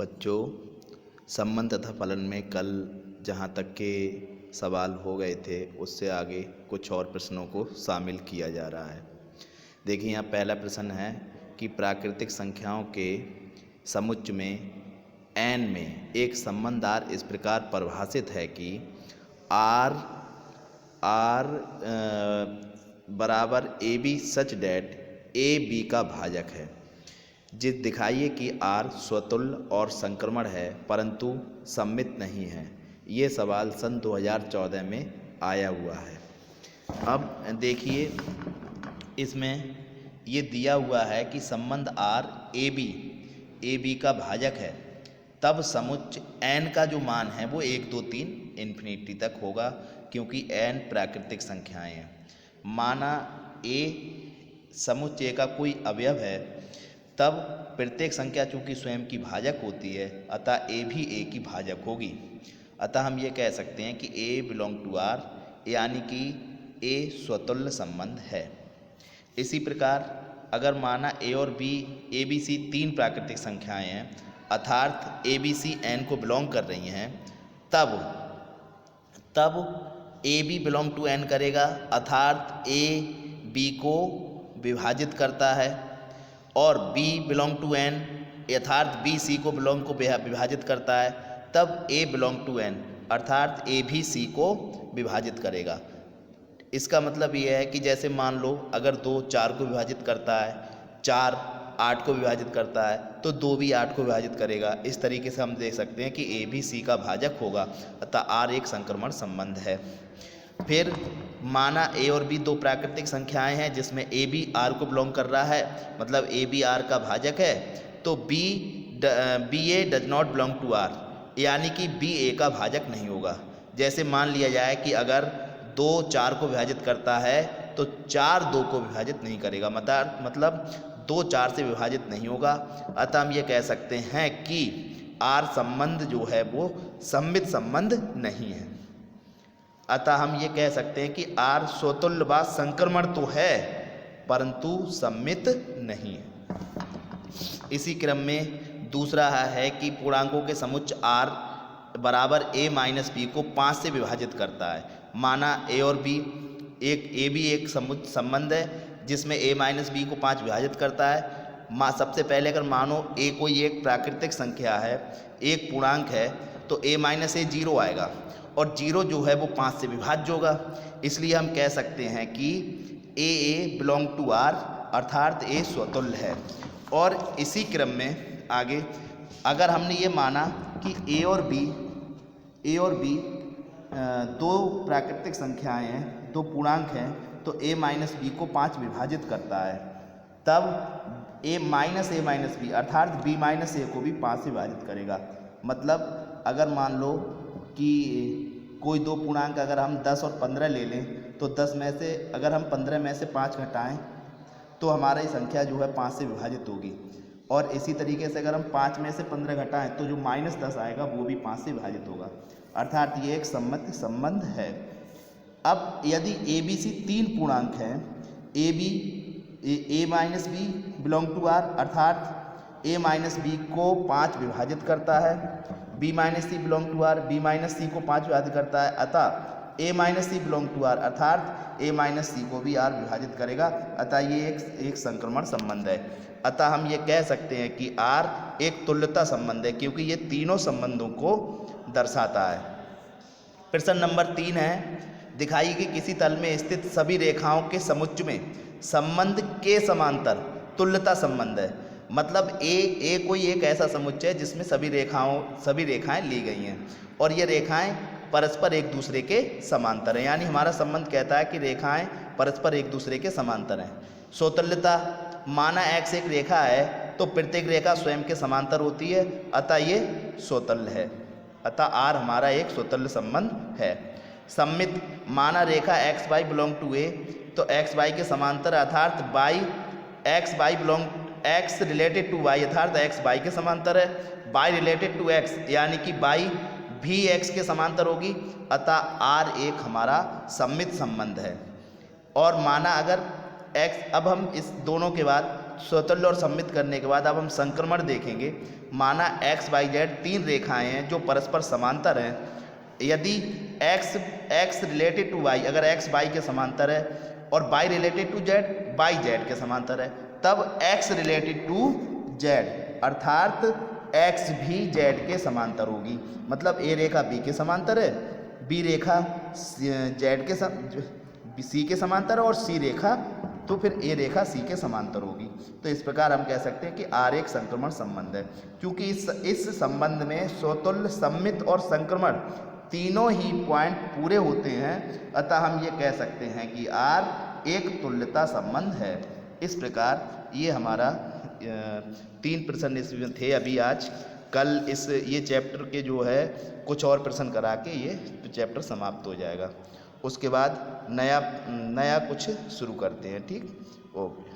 बच्चों, संबंध तथा फलन में कल जहाँ तक के सवाल हो गए थे उससे आगे कुछ और प्रश्नों को शामिल किया जा रहा है। देखिए, यहाँ पहला प्रश्न है कि प्राकृतिक संख्याओं के समुच्चय में n में एक संबंध r इस प्रकार परिभाषित है कि r बराबर a b such that a b का भाजक है। जिस दिखाइए कि r स्वतुल्य और संक्रमण है परंतु सममित नहीं है। ये सवाल सन 2014 में आया हुआ है। अब देखिए, इसमें ये दिया हुआ है कि संबंध r ए बी का भाजक है, तब समुच्चय n का जो मान है वो 1 2 3 इन्फिनिटी तक होगा, क्योंकि n प्राकृतिक संख्याएं हैं। माना a समुच्चय का कोई अवयव है, तब प्रत्येक संख्या चूंकि स्वयं की भाजक होती है, अतः a भी a की भाजक होगी। अतः हम ये कह सकते हैं कि a बिलोंग टू r, यानी कि a स्वतुल्य संबंध है। इसी प्रकार अगर माना a और b a b c तीन प्राकृतिक संख्याएं हैं, अर्थात a b c n को बिलोंग कर रही हैं, तब a b belong to n करेगा, अर्थात a b को विभाजित करता है, और b बिलोंग टू n अर्थात b c को विभाजित करता है, तब a बिलोंग टू n अर्थात a भी c को विभाजित करेगा। इसका मतलब ये है कि जैसे मान लो अगर 2 4 को विभाजित करता है, 4 8 को विभाजित करता है, तो 2 भी 8 को विभाजित करेगा। इस तरीके से हम देख सकते हैं कि a भी c का भाजक होगा, अतः r एक संक्रमण संबंध है। फिर माना a और b दो प्राकृतिक संख्याएं हैं जिसमें a भी r को बिलोंग कर रहा है, मतलब a भी r का भाजक है, तो b a does not belong to r, यानी कि b a का भाजक नहीं होगा। जैसे मान लिया जाए कि अगर 2 4 को विभाजित करता है तो 4 2 को विभाजित नहीं करेगा, मतलब 2 4 से विभाजित नहीं होगा। अतः हम ये कह सकते हैं कि r संबंध जो है वो सममित संबंध नहीं है। अतः हम ये कह सकते हैं कि r स्वतुल्य व संक्रमण तो है परंतु सममित नहीं है। इसी क्रम में दूसरा है कि पूर्णांकों के समुच्चय r बराबर a माइनस बी को 5 से विभाजित करता है। माना a और b एक समुच्चय संबंध है जिसमें a माइनस बी को 5 विभाजित करता है। सबसे पहले अगर मानो a कोई एक प्राकृतिक संख्या है, एक पूर्णांक है, तो a माइनस a 0 आएगा, और 0 जो है वो 5 से विभाज्य होगा। इसलिए हम कह सकते हैं कि a बिलोंग टू r, अर्थात a स्वतुल्य है। और इसी क्रम में आगे अगर हमने ये माना कि a और b दो प्राकृतिक संख्याएं हैं, दो पूर्णांक हैं, तो a माइनस बी को 5 विभाजित करता है, तब a माइनस बी अर्थात b माइनस a को भी 5 से विभाजित करेगा। मतलब अगर मान लो कि कोई दो पूर्णांक अगर हम 10 और 15 ले लें, तो 10 में से अगर हम 15 में से 5 घटाएं तो हमारा ये संख्या जो है 5 से विभाजित होगी। और इसी तरीके से अगर हम 5 में से 15 घटाएं तो जो -10 आएगा वो भी 5 से विभाजित होगा, अर्थात ये एक सममित संबंध है। अब यदि a b c तीन पूर्णांक हैं, a minus b belong to r, अर्थात a माइनस बी को 5 विभाजित करता है, b minus c belong to r, b minus c को 5 विभाजित करता है, अतः a minus c belong to r, अर्थात a माइनस सी को भी r विभाजित करेगा। अतः ये एक संक्रमण संबंध है। अतः हम ये कह सकते हैं कि r एक तुल्यता संबंध है, क्योंकि ये तीनों संबंधों को दर्शाता है। प्रश्न नंबर 3 है, दिखाइए कि किसी तल में स्थित सभी रेखाओं के समुच्चय में संबंध के समांतर तुल्यता संबंध है। मतलब a कोई एक ऐसा समुच्चय है जिसमें सभी रेखाएं ली गई हैं और ये रेखाएं परस्पर एक दूसरे के समांतर हैं, यानी हमारा संबंध कहता है कि रेखाएं परस्पर एक दूसरे के समांतर हैं। स्वतुल्यता, माना x एक रेखा है तो प्रत्येक रेखा स्वयं के समांतर होती है, अतः ये स्वतुल्य है, अतः r हमारा एक स्वतुल्य संबंध है। सममित, माना रेखा x y belong to a, तो एक्स वाई के समांतर अर्थात एक्स रिलेटेड टू वाई अर्थात एक्स वाई के समांतर है, वाई रिलेटेड टू एक्स यानी कि वाई भी एक्स के समांतर होगी, अतः r एक हमारा सममित संबंध है। और माना अगर x, अब हम इस दोनों के बाद स्वतुल्य और सममित करने के बाद अब हम संक्रमण देखेंगे। माना x y z तीन रेखाएं हैं जो परस्पर समांतर हैं। यदि x रिलेटेड टू y, अगर x y के समांतर है और y related to z y z के समांतर है, तब x रिलेटेड टू z अर्थात x भी z के समांतर होगी। मतलब a रेखा b के समांतर है, b रेखा z के c के समांतर है और c रेखा तो फिर a रेखा c के समांतर होगी। तो इस प्रकार हम कह सकते हैं कि R एक संक्रमण संबंध है। क्योंकि इस संबंध में स्वतुल्य, सममित और संक्रमण तीनों ही पॉइंट पूरे होते हैं, अतः हम ये कह सकते हैं कि R एक तुल्यता संबंध है। इस प्रकार ये हमारा 3 प्रश्न इसमें थे अभी आज। कल ये चैप्टर के जो है कुछ और प्रश्न करा के ये चैप्टर समाप्त हो जाएगा। उसके बाद नया कुछ शुरू करते हैं। ठीक, ओके।